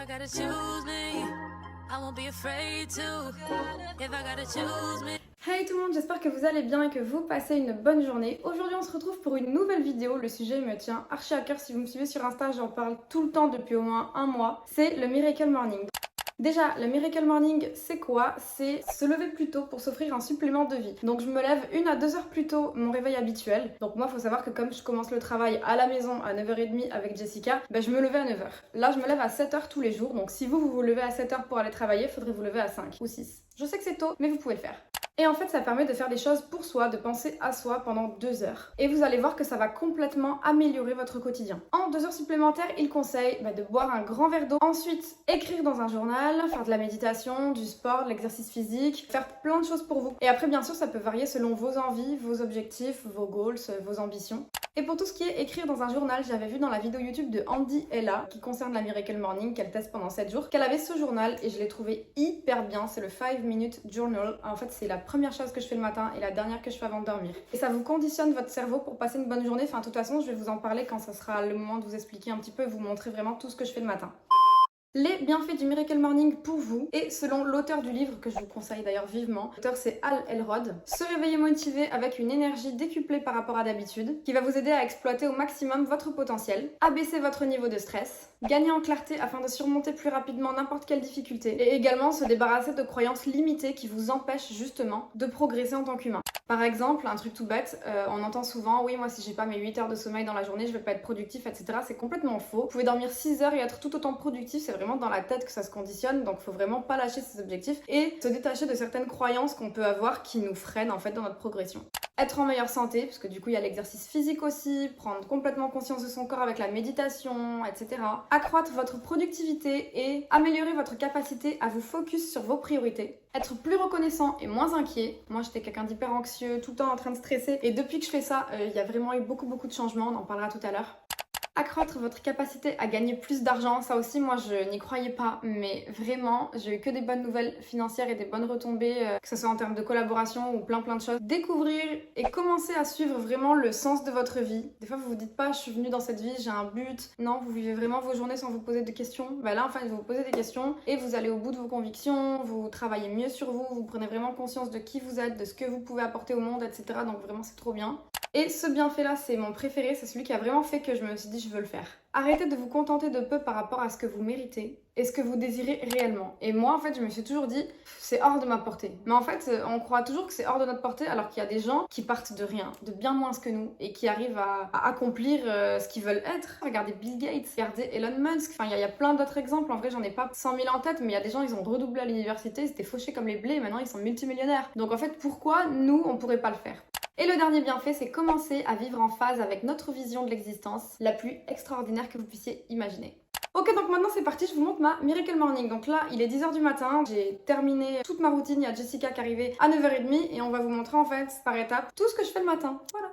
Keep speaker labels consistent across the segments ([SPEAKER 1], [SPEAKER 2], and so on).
[SPEAKER 1] I gotta choose me, I won't be afraid to. If I gotta choose me.
[SPEAKER 2] Hey tout le monde, j'espère que vous allez bien et que vous passez une bonne journée. Aujourd'hui on se retrouve pour une nouvelle vidéo, le sujet me tient archi à cœur. Si vous me suivez sur Insta, j'en parle tout le temps depuis au moins un mois. C'est le Miracle Morning. Déjà, le Miracle Morning, c'est quoi? C'est se lever plus tôt pour s'offrir un supplément de vie. Donc je me lève 1 à 2 heures plus tôt, mon réveil habituel. Donc moi, il faut savoir que comme je commence le travail à la maison à 9h30 avec Jessica, je me levais à 9h. Là, je me lève à 7h tous les jours. Donc si vous levez à 7h pour aller travailler, il faudrait vous lever à 5 ou 6. Je sais que c'est tôt, mais vous pouvez le faire. Et en fait, ça permet de faire des choses pour soi, de penser à soi pendant 2 heures. Et vous allez voir que ça va complètement améliorer votre quotidien. En 2 heures supplémentaires, il conseille de boire un grand verre d'eau. Ensuite, écrire dans un journal, faire de la méditation, du sport, de l'exercice physique, faire plein de choses pour vous. Et après, bien sûr, ça peut varier selon vos envies, vos objectifs, vos goals, vos ambitions. Et pour tout ce qui est écrire dans un journal, j'avais vu dans la vidéo YouTube de Andy Ella, qui concerne la Miracle Morning, qu'elle teste pendant 7 jours, qu'elle avait ce journal et je l'ai trouvé hyper bien. C'est le 5 Minute Journal. En fait, c'est la première chose que je fais le matin et la dernière que je fais avant de dormir. Et ça vous conditionne votre cerveau pour passer une bonne journée. Enfin, de toute façon, je vais vous en parler quand ça sera le moment de vous expliquer un petit peu et vous montrer vraiment tout ce que je fais le matin. Les bienfaits du Miracle Morning pour vous, et selon l'auteur du livre, que je vous conseille d'ailleurs vivement, l'auteur c'est Hal Elrod, se réveiller motivé avec une énergie décuplée par rapport à d'habitude, qui va vous aider à exploiter au maximum votre potentiel, abaisser votre niveau de stress, gagner en clarté afin de surmonter plus rapidement n'importe quelle difficulté, et également se débarrasser de croyances limitées qui vous empêchent justement de progresser en tant qu'humain. Par exemple, un truc tout bête, on entend souvent, oui moi si j'ai pas mes 8 heures de sommeil dans la journée, je vais pas être productif, etc. C'est complètement faux. Vous pouvez dormir 6 heures et être tout autant productif, c'est vraiment dans la tête que ça se conditionne, donc faut vraiment pas lâcher ses objectifs et se détacher de certaines croyances qu'on peut avoir qui nous freinent en fait dans notre progression. Être en meilleure santé, parce que du coup il y a l'exercice physique aussi, prendre complètement conscience de son corps avec la méditation, etc. Accroître votre productivité et améliorer votre capacité à vous focus sur vos priorités. Être plus reconnaissant et moins inquiet. Moi j'étais quelqu'un d'hyper anxieux, tout le temps en train de stresser, et depuis que je fais ça, il y a vraiment eu beaucoup de changements, on en parlera tout à l'heure. Accroître votre capacité à gagner plus d'argent, ça aussi moi je n'y croyais pas, mais vraiment j'ai eu que des bonnes nouvelles financières et des bonnes retombées, que ce soit en termes de collaboration ou plein de choses. Découvrir et commencer à suivre vraiment le sens de votre vie. Des fois vous vous dites pas je suis venue dans cette vie, j'ai un but. Non, vous vivez vraiment vos journées sans vous poser de questions. Là enfin vous vous posez des questions et vous allez au bout de vos convictions, vous travaillez mieux sur vous, vous prenez vraiment conscience de qui vous êtes, de ce que vous pouvez apporter au monde, etc. Donc vraiment c'est trop bien. Et ce bienfait-là, c'est mon préféré, c'est celui qui a vraiment fait que je me suis dit je veux le faire. Arrêtez de vous contenter de peu par rapport à ce que vous méritez et ce que vous désirez réellement. Et moi, en fait, je me suis toujours dit, c'est hors de ma portée. Mais en fait, on croit toujours que c'est hors de notre portée alors qu'il y a des gens qui partent de rien, de bien moins que nous et qui arrivent à accomplir ce qu'ils veulent être. Regardez Bill Gates, regardez Elon Musk, enfin, il y a plein d'autres exemples. En vrai, j'en ai pas 100 000 en tête, mais il y a des gens, ils ont redoublé à l'université, ils étaient fauchés comme les blés et maintenant ils sont multimillionnaires. Donc en fait, pourquoi nous, on pourrait pas le faire ? Et le dernier bienfait, c'est commencer à vivre en phase avec notre vision de l'existence, la plus extraordinaire que vous puissiez imaginer. Ok, donc maintenant c'est parti, je vous montre ma Miracle Morning. Donc là, il est 10h du matin, j'ai terminé toute ma routine, il y a Jessica qui est arrivée à 9h30 et on va vous montrer en fait par étapes tout ce que je fais le matin. Voilà.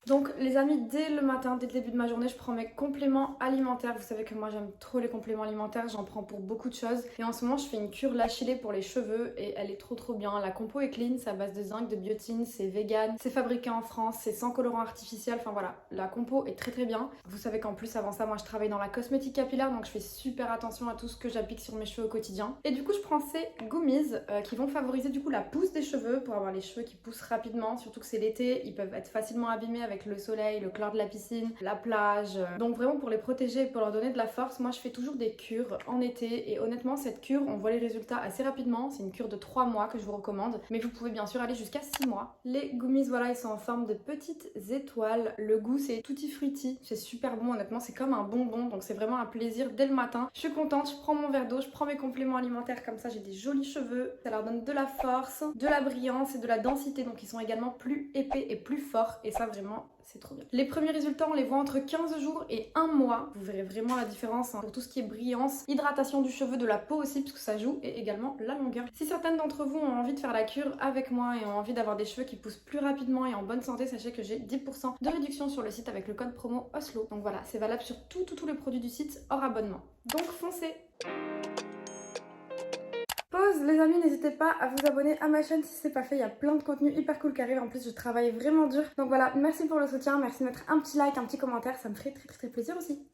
[SPEAKER 2] Donc les amis, dès le matin, dès le début de ma journée, je prends mes compléments alimentaires. Vous savez que moi j'aime trop les compléments alimentaires, j'en prends pour beaucoup de choses. Et en ce moment je fais une cure Lachylée pour les cheveux et elle est trop bien. La compo est clean, c'est à base de zinc, de biotine, c'est vegan, c'est fabriqué en France, c'est sans colorant artificiel. Enfin voilà, la compo est très bien. Vous savez qu'en plus avant ça, moi je travaille dans la cosmétique capillaire, donc je fais super attention à tout ce que j'applique sur mes cheveux au quotidien. Et du coup je prends ces gummies qui vont favoriser du coup la pousse des cheveux pour avoir les cheveux qui poussent rapidement, surtout que c'est l'été, ils peuvent être facilement abîmés avec le soleil, le clair de la piscine, la plage. Donc vraiment pour les protéger et pour leur donner de la force, moi je fais toujours des cures en été et honnêtement cette cure, on voit les résultats assez rapidement. C'est une cure de 3 mois que je vous recommande, mais vous pouvez bien sûr aller jusqu'à 6 mois. Les gummies, voilà, ils sont en forme de petites étoiles. Le goût c'est tutti frutti, c'est super bon honnêtement, c'est comme un bonbon, donc c'est vraiment un plaisir dès le matin. Je suis contente, je prends mon verre d'eau, je prends mes compléments alimentaires, comme ça j'ai des jolis cheveux. Ça leur donne de la force, de la brillance et de la densité, donc ils sont également plus épais et plus forts et ça vraiment c'est trop bien. Les premiers résultats, on les voit entre 15 jours et 1 mois. Vous verrez vraiment la différence pour tout ce qui est brillance, hydratation du cheveu, de la peau aussi, parce que ça joue, et également la longueur. Si certaines d'entre vous ont envie de faire la cure avec moi et ont envie d'avoir des cheveux qui poussent plus rapidement et en bonne santé, sachez que j'ai 10% de réduction sur le site avec le code promo Oslo. Donc voilà, c'est valable sur tous les produits du site hors abonnement. Donc foncez! Pause les amis, n'hésitez pas à vous abonner à ma chaîne si c'est pas fait, il y a plein de contenu hyper cool qui arrive, en plus je travaille vraiment dur. Donc voilà, merci pour le soutien, merci de mettre un petit like, un petit commentaire, ça me ferait très plaisir aussi.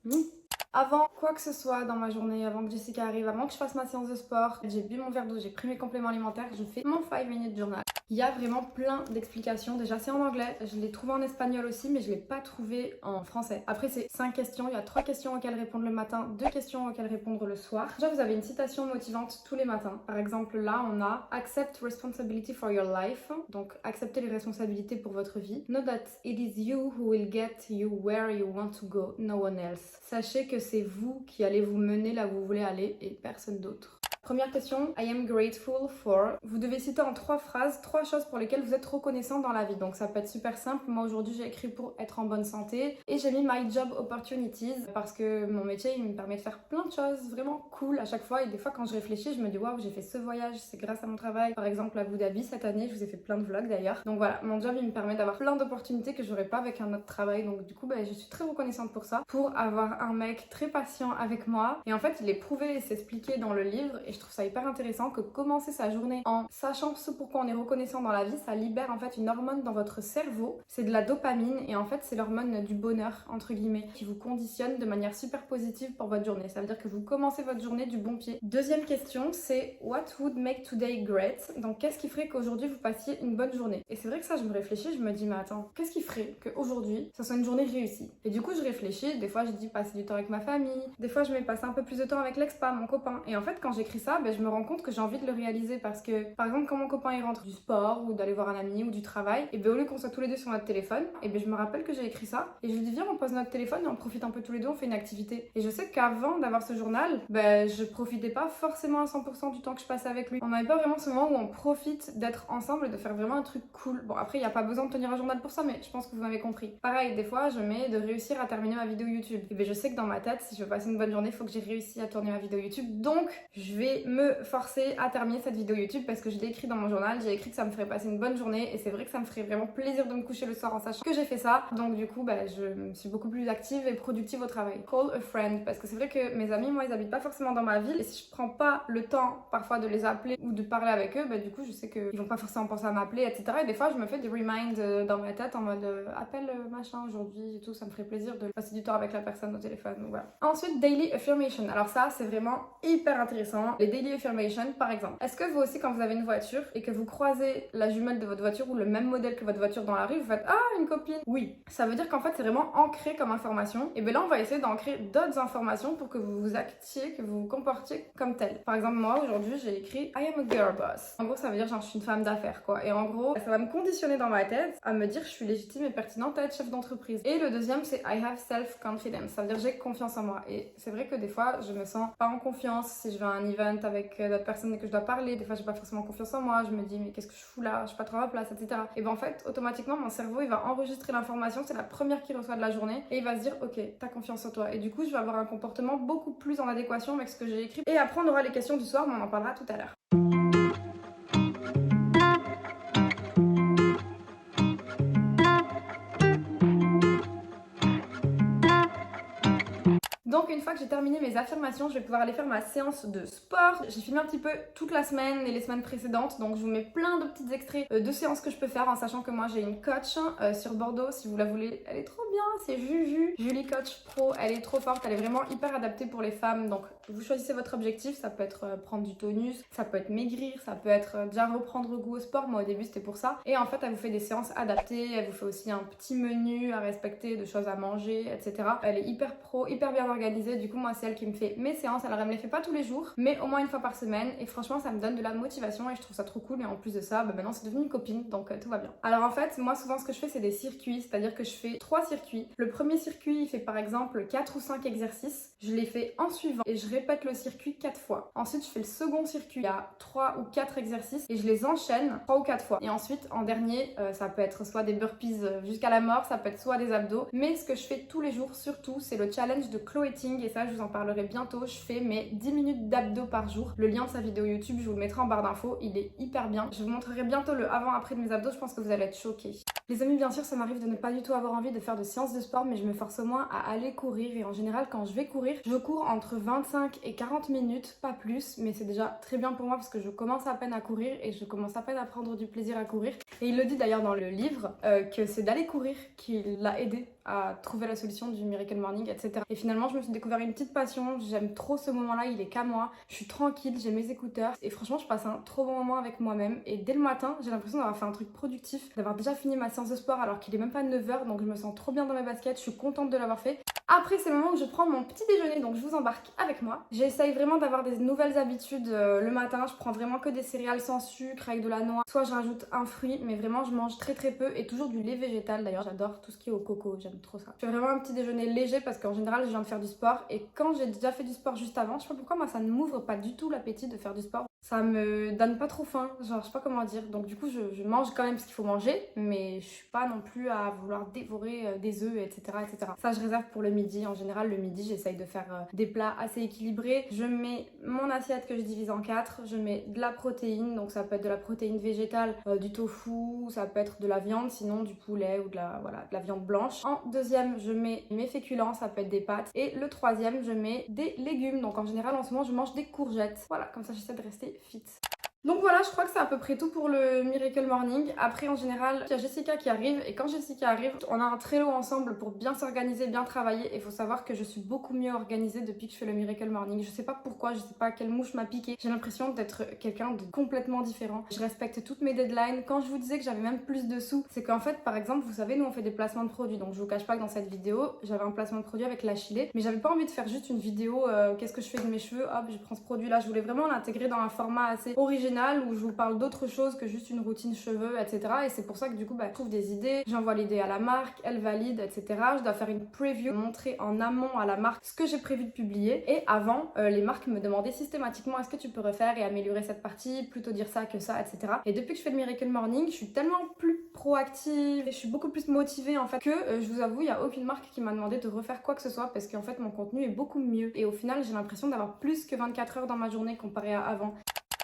[SPEAKER 2] Avant quoi que ce soit dans ma journée, avant que Jessica arrive, avant que je fasse ma séance de sport, j'ai bu mon verre d'eau, j'ai pris mes compléments alimentaires, je fais mon 5 minutes journal. Il y a vraiment plein d'explications. Déjà, c'est en anglais. Je l'ai trouvé en espagnol aussi, mais je ne l'ai pas trouvé en français. Après, c'est 5 questions. Il y a 3 questions auxquelles répondre le matin, 2 questions auxquelles répondre le soir. Déjà, vous avez une citation motivante tous les matins. Par exemple, là, on a Accept responsibility for your life. Donc, acceptez les responsabilités pour votre vie. Know that it is you who will get you where you want to go, no one else. Sachez que c'est vous qui allez vous mener là où vous voulez aller et personne d'autre. Première question, I am grateful for. Vous devez citer en 3 phrases 3 choses pour lesquelles vous êtes reconnaissant dans la vie. Donc ça peut être super simple. Moi aujourd'hui j'ai écrit pour être en bonne santé et j'ai mis my job opportunities parce que mon métier il me permet de faire plein de choses vraiment cool à chaque fois. Et des fois quand je réfléchis je me dis waouh, j'ai fait ce voyage, c'est grâce à mon travail. Par exemple à Abu Dhabi cette année, je vous ai fait plein de vlogs d'ailleurs. Donc voilà, mon job il me permet d'avoir plein d'opportunités que j'aurais pas avec un autre travail. Donc du coup je suis très reconnaissante pour ça, pour avoir un mec très patient avec moi. Et en fait il est prouvé et c'est expliqué dans le livre et je trouve ça hyper intéressant que commencer sa journée en sachant ce pourquoi on est reconnaissant dans la vie, ça libère en fait une hormone dans votre cerveau, c'est de la dopamine et en fait c'est l'hormone du bonheur entre guillemets qui vous conditionne de manière super positive pour votre journée. Ça veut dire que vous commencez votre journée du bon pied. Deuxième question, c'est what would make today great? Donc qu'est-ce qui ferait qu'aujourd'hui vous passiez une bonne journée? Et c'est vrai que ça je me réfléchis, je me dis mais attends, qu'est-ce qui ferait qu'aujourd'hui ça soit une journée réussie? Et du coup je réfléchis, des fois je dis passer du temps avec ma famille, des fois je mets passer un peu plus de temps avec l'ex-pas, mon copain. Et en fait quand j'écris ça, je me rends compte que j'ai envie de le réaliser parce que par exemple quand mon copain il rentre du sport ou d'aller voir un ami ou du travail, et au lieu qu'on soit tous les deux sur notre téléphone, et je me rappelle que j'ai écrit ça et je lui dis viens on pose notre téléphone et on profite un peu tous les deux, on fait une activité. Et je sais qu'avant d'avoir ce journal, je profitais pas forcément à 100% du temps que je passais avec lui. On n'avait pas vraiment ce moment où on profite d'être ensemble et de faire vraiment un truc cool. Bon après il n'y a pas besoin de tenir un journal pour ça, mais je pense que vous m'avez compris. Pareil, des fois je mets de réussir à terminer ma vidéo YouTube. Et je sais que dans ma tête, si je veux passer une bonne journée, il faut que j'ai réussi à tourner ma vidéo YouTube. Donc je vais me forcer à terminer cette vidéo YouTube parce que je l'ai écrit dans mon journal, j'ai écrit que ça me ferait passer une bonne journée et c'est vrai que ça me ferait vraiment plaisir de me coucher le soir en sachant que j'ai fait ça. Donc du coup je suis beaucoup plus active et productive au travail. Call a friend, parce que c'est vrai que mes amis moi ils habitent pas forcément dans ma ville et si je prends pas le temps parfois de les appeler ou de parler avec eux, du coup je sais qu'ils vont pas forcément penser à m'appeler etc. Et des fois je me fais des reminds dans ma tête en mode appelle machin aujourd'hui et tout, ça me ferait plaisir de passer du temps avec la personne au téléphone. Donc voilà. Ensuite daily affirmation, alors ça c'est vraiment hyper intéressant. Les daily affirmation par exemple, est-ce que vous aussi quand vous avez une voiture et que vous croisez la jumelle de votre voiture ou le même modèle que votre voiture dans la rue, vous faites ah une copine? Oui, ça veut dire qu'en fait c'est vraiment ancré comme information. Et là on va essayer d'ancrer d'autres informations pour que vous vous actiez, que vous vous comportiez comme tel. Par exemple moi aujourd'hui j'ai écrit I am a girl boss. En gros ça veut dire genre je suis une femme d'affaires quoi. Et en gros ça va me conditionner dans ma tête à me dire je suis légitime et pertinente à être chef d'entreprise. Et le deuxième c'est I have self confidence. Ça veut dire j'ai confiance en moi. Et c'est vrai que des fois je me sens pas en confiance si je vais à un event avec d'autres personnes et que je dois parler. Des fois j'ai pas forcément confiance en moi, je me dis mais qu'est-ce que je fous là, je suis pas trop à ma place, etc. Et en fait automatiquement mon cerveau il va enregistrer l'information, c'est la première qu'il reçoit de la journée et il va se dire ok t'as confiance en toi et du coup je vais avoir un comportement beaucoup plus en adéquation avec ce que j'ai écrit. Et après on aura les questions du soir mais on en parlera tout à l'heure. Donc une fois que j'ai terminé mes affirmations, je vais pouvoir aller faire ma séance de sport. J'ai filmé un petit peu toute la semaine et les semaines précédentes, donc je vous mets plein de petits extraits de séances que je peux faire en sachant que moi j'ai une coach sur Bordeaux, si vous la voulez, elle est trop bien, c'est Juju, Julie Coach Pro, elle est trop forte, elle est vraiment hyper adaptée pour les femmes. Donc vous choisissez votre objectif, ça peut être prendre du tonus, ça peut être maigrir, ça peut être déjà reprendre goût au sport, moi au début c'était pour ça. Et en fait elle vous fait des séances adaptées, elle vous fait aussi un petit menu à respecter, de choses à manger, etc. Elle est hyper pro, hyper bien organisée. Du coup moi c'est elle qui me fait mes séances, alors elle me les fait pas tous les jours mais au moins une fois par semaine et franchement ça me donne de la motivation et je trouve ça trop cool. Et en plus de ça maintenant c'est devenu une copine donc tout va bien. Alors en fait moi souvent ce que je fais c'est des circuits, c'est à dire que je fais 3 circuits. Le premier circuit il fait par exemple 4 ou 5 exercices, je les fais en suivant et je répète le circuit 4 fois. Ensuite je fais le second circuit, il y a 3 ou 4 exercices et je les enchaîne 3 ou 4 fois. Et ensuite en dernier ça peut être soit des burpees jusqu'à la mort, ça peut être soit des abdos, mais ce que je fais tous les jours surtout c'est le challenge de Chloé Ting et ça je vous en parlerai bientôt. Je fais mes 10 minutes d'abdos par jour. Le lien de sa vidéo YouTube je vous le mettrai en barre d'infos, il est hyper bien. Je vous montrerai bientôt le avant-après de mes abdos, je pense que vous allez être choqués. Les amis, bien sûr, ça m'arrive de ne pas du tout avoir envie de faire de séances de sport, mais je me force au moins à aller courir. Et en général, quand je vais courir, je cours entre 25 et 40 minutes, pas plus. Mais c'est déjà très bien pour moi parce que je commence à peine à courir et je commence à peine à prendre du plaisir à courir. Et il le dit d'ailleurs dans le livre que c'est d'aller courir qui l'a aidé à trouver la solution du Miracle Morning, etc. Et finalement, je me suis découvert une petite passion. J'aime trop ce moment-là, il est qu'à moi. Je suis tranquille, j'ai mes écouteurs. Et franchement, je passe un trop bon moment avec moi-même. Et dès le matin, j'ai l'impression d'avoir fait un truc productif, d'avoir déjà fini ma séance de sport alors qu'il est même pas 9h. Donc je me sens trop bien dans mes baskets, je suis contente de l'avoir fait. Après, c'est le moment où je prends mon petit déjeuner, donc je vous embarque avec moi. J'essaye vraiment d'avoir des nouvelles habitudes le matin. Je prends vraiment que des céréales sans sucre avec de la noix. Soit je rajoute un fruit, mais vraiment je mange très peu et toujours du lait végétal. D'ailleurs, j'adore tout ce qui est au coco, j'aime trop ça. Je fais vraiment un petit déjeuner léger parce qu'en général, je viens de faire du sport. Et quand j'ai déjà fait du sport juste avant, je sais pas pourquoi, moi ça ne m'ouvre pas du tout l'appétit de faire du sport. Ça me donne pas trop faim, genre je sais pas comment dire. Donc du coup je mange quand même ce qu'il faut manger, mais je suis pas non plus à vouloir dévorer des œufs, etc., etc. Ça je réserve pour le midi. En général le midi j'essaye de faire des plats assez équilibrés. Je mets mon assiette que je divise en 4. Je mets de la protéine, donc ça peut être de la protéine végétale, du tofu, ça peut être de la viande, sinon du poulet ou de la viande blanche. En deuxième je mets mes féculents, ça peut être des pâtes. Et le troisième je mets des légumes, donc en général en ce moment je mange des courgettes. Voilà, comme ça j'essaie de rester fit. Donc voilà, je crois que c'est à peu près tout pour le Miracle Morning. Après, en général, il y a Jessica qui arrive et quand Jessica arrive, on a un Trello ensemble pour bien s'organiser, bien travailler. Et il faut savoir que je suis beaucoup mieux organisée depuis que je fais le Miracle Morning. Je sais pas pourquoi, je sais pas quelle mouche m'a piqué. J'ai l'impression d'être quelqu'un de complètement différent. Je respecte toutes mes deadlines. Quand je vous disais que j'avais même plus de sous, c'est qu'en fait, par exemple, vous savez, nous on fait des placements de produits. Donc je vous cache pas que dans cette vidéo, j'avais un placement de produit avec l'Achillée, mais j'avais pas envie de faire juste une vidéo qu'est-ce que je fais de mes cheveux, hop, je prends ce produit là. Je voulais vraiment l'intégrer dans un format assez original où je vous parle d'autre chose que juste une routine cheveux, etc. Et c'est pour ça que du coup, je trouve des idées, j'envoie l'idée à la marque, elle valide, etc. Je dois faire une preview, montrer en amont à la marque ce que j'ai prévu de publier. Et avant, les marques me demandaient systématiquement est-ce que tu peux refaire et améliorer cette partie, plutôt dire ça que ça, etc. Et depuis que je fais le Miracle Morning, je suis tellement plus proactive et je suis beaucoup plus motivée en fait que je vous avoue, il n'y a aucune marque qui m'a demandé de refaire quoi que ce soit parce qu'en fait mon contenu est beaucoup mieux. Et au final, j'ai l'impression d'avoir plus que 24 heures dans ma journée comparé à avant.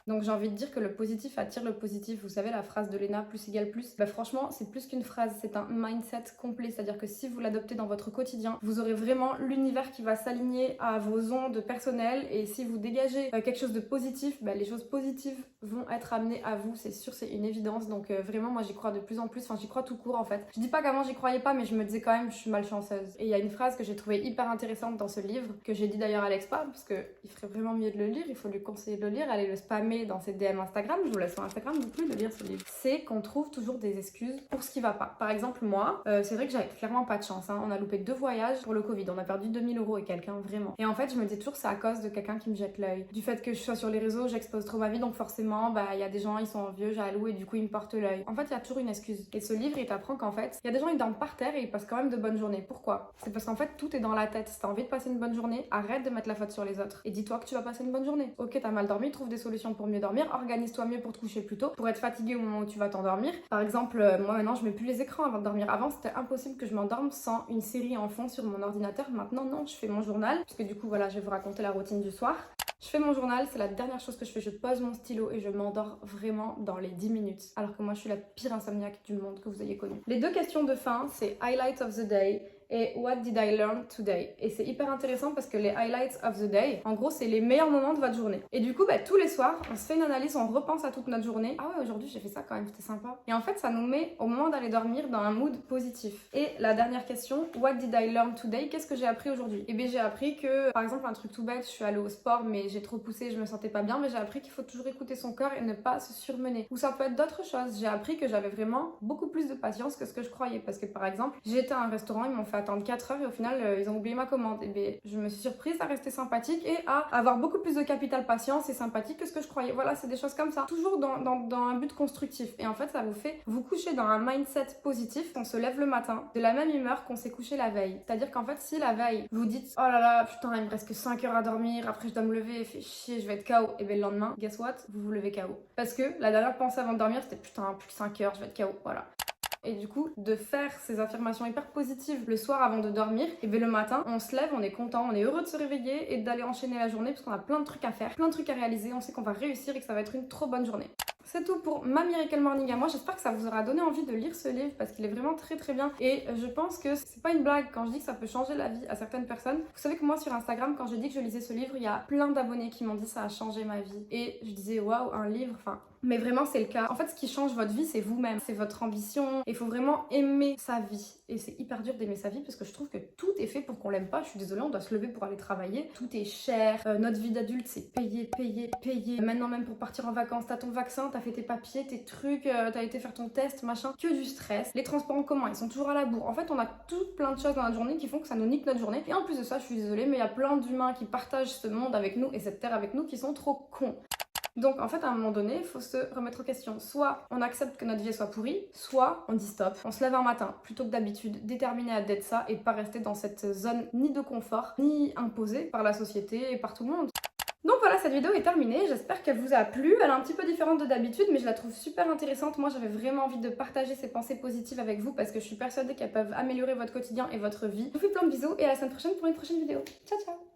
[SPEAKER 2] Donc j'ai envie de dire que le positif attire le positif. Vous savez la phrase de Léna, plus égale plus. Franchement, c'est plus qu'une phrase, c'est un mindset complet. C'est-à-dire que si vous l'adoptez dans votre quotidien, vous aurez vraiment l'univers qui va s'aligner à vos ondes personnelles. Et si vous dégagez quelque chose de positif, les choses positives vont être amenées à vous. C'est sûr, c'est une évidence. Donc vraiment, moi j'y crois de plus en plus. Enfin, j'y crois tout court en fait. Je dis pas qu'avant j'y croyais pas, mais je me disais quand même je suis malchanceuse. Et il y a une phrase que j'ai trouvée hyper intéressante dans ce livre, que j'ai dit d'ailleurs à Alexpa, parce qu'il ferait vraiment mieux de le lire. Il faut lui conseiller de le lire. Allez le spammer dans ses DM Instagram, je vous laisse sur Instagram non plus de lire ce livre. C'est qu'on trouve toujours des excuses pour ce qui va pas. Par exemple, moi, c'est vrai que j'avais clairement pas de chance. On a loupé 2 voyages pour le Covid. On a perdu 2000 € et quelqu'un, vraiment. Et en fait, je me dis toujours c'est à cause de quelqu'un qui me jette l'œil. Du fait que je sois sur les réseaux, j'expose trop ma vie, donc forcément, il y a des gens, ils sont envieux, jaloux et du coup, ils me portent l'œil. En fait, il y a toujours une excuse. Et ce livre, il t'apprend qu'en fait, il y a des gens, ils dorment par terre et ils passent quand même de bonnes journées. Pourquoi? C'est parce qu'en fait, tout est dans la tête. Si t'as envie de passer une bonne journée, arrête de mettre la faute sur les autres. Et dis-toi que tu vas passer une bonne journée. Ok, t'as mal dormi, trouve des solutions pour mieux dormir, organise-toi mieux pour te coucher plus tôt, pour être fatigué au moment où tu vas t'endormir. Par exemple, moi maintenant je mets plus les écrans avant de dormir. Avant c'était impossible que je m'endorme sans une série en fond sur mon ordinateur. Maintenant non, je fais mon journal, puisque du coup voilà, je vais vous raconter la routine du soir. Je fais mon journal, c'est la dernière chose que je fais, je pose mon stylo et je m'endors vraiment dans les 10 minutes. Alors que moi je suis la pire insomniaque du monde que vous ayez connue. Les 2 questions de fin, c'est Highlight of the Day et What did I learn today? Et c'est hyper intéressant parce que les highlights of the day, en gros, c'est les meilleurs moments de votre journée. Et du coup, tous les soirs, on se fait une analyse, on repense à toute notre journée. Ah ouais, aujourd'hui, j'ai fait ça quand même, c'était sympa. Et en fait, ça nous met au moment d'aller dormir dans un mood positif. Et la dernière question, What did I learn today? Qu'est-ce que j'ai appris aujourd'hui? Et bien, j'ai appris que, par exemple, un truc tout bête, je suis allée au sport, mais j'ai trop poussé, je me sentais pas bien, mais j'ai appris qu'il faut toujours écouter son corps et ne pas se surmener. Ou ça peut être d'autres choses. J'ai appris que j'avais vraiment beaucoup plus de patience que ce que je croyais. Parce que, par exemple, j'étais à un restaurant, ils m'ont fait attendre 4 heures et au final ils ont oublié ma commande. Et bien je me suis surprise à rester sympathique et à avoir beaucoup plus de capital patience et sympathique que ce que je croyais. Voilà, c'est des choses comme ça, toujours dans un but constructif. Et en fait ça vous fait vous coucher dans un mindset positif. On se lève le matin de la même humeur qu'on s'est couché la veille. C'est à dire qu'en fait si la veille vous dites oh là là putain il me reste que 5 heures à dormir, après je dois me lever, fait chier, je vais être KO, et bien le lendemain guess what, vous vous levez KO parce que la dernière pensée avant de dormir c'était putain plus que 5 heures je vais être KO. Voilà. Et du coup, de faire ces affirmations hyper positives le soir avant de dormir, et bien le matin, on se lève, on est content, on est heureux de se réveiller et d'aller enchaîner la journée parce qu'on a plein de trucs à faire, plein de trucs à réaliser, on sait qu'on va réussir et que ça va être une trop bonne journée. C'est tout pour ma Miracle Morning à moi. J'espère que ça vous aura donné envie de lire ce livre parce qu'il est vraiment très très bien. Et je pense que c'est pas une blague quand je dis que ça peut changer la vie à certaines personnes. Vous savez que moi sur Instagram, quand j'ai dit que je lisais ce livre, il y a plein d'abonnés qui m'ont dit ça a changé ma vie. Et je disais waouh, un livre, enfin... Mais vraiment c'est le cas. En fait ce qui change votre vie c'est vous-même, c'est votre ambition. Il faut vraiment aimer sa vie. Et c'est hyper dur d'aimer sa vie parce que je trouve que tout est fait pour qu'on l'aime pas. Je suis désolée, on doit se lever pour aller travailler. Tout est cher. Notre vie d'adulte c'est payer, payer, payer. Maintenant même pour partir en vacances, t'as ton vaccin, t'as fait tes papiers, tes trucs, t'as été faire ton test, machin. Que du stress. Les transports en commun ils sont toujours à la bourre. En fait on a tout plein de choses dans notre journée qui font que ça nous nique notre journée. Et en plus de ça je suis désolée mais il y a plein d'humains qui partagent ce monde avec nous et cette terre avec nous qui sont trop cons. Donc en fait à un moment donné, il faut se remettre en question. Soit on accepte que notre vie soit pourrie, soit on dit stop. On se lève un matin plutôt que d'habitude, déterminé à d'être ça et pas rester dans cette zone ni de confort, ni imposée par la société et par tout le monde. Donc voilà, cette vidéo est terminée, j'espère qu'elle vous a plu. Elle est un petit peu différente de d'habitude, mais je la trouve super intéressante. Moi, j'avais vraiment envie de partager ces pensées positives avec vous parce que je suis persuadée qu'elles peuvent améliorer votre quotidien et votre vie. Je vous fais plein de bisous et à la semaine prochaine pour une prochaine vidéo. Ciao, ciao!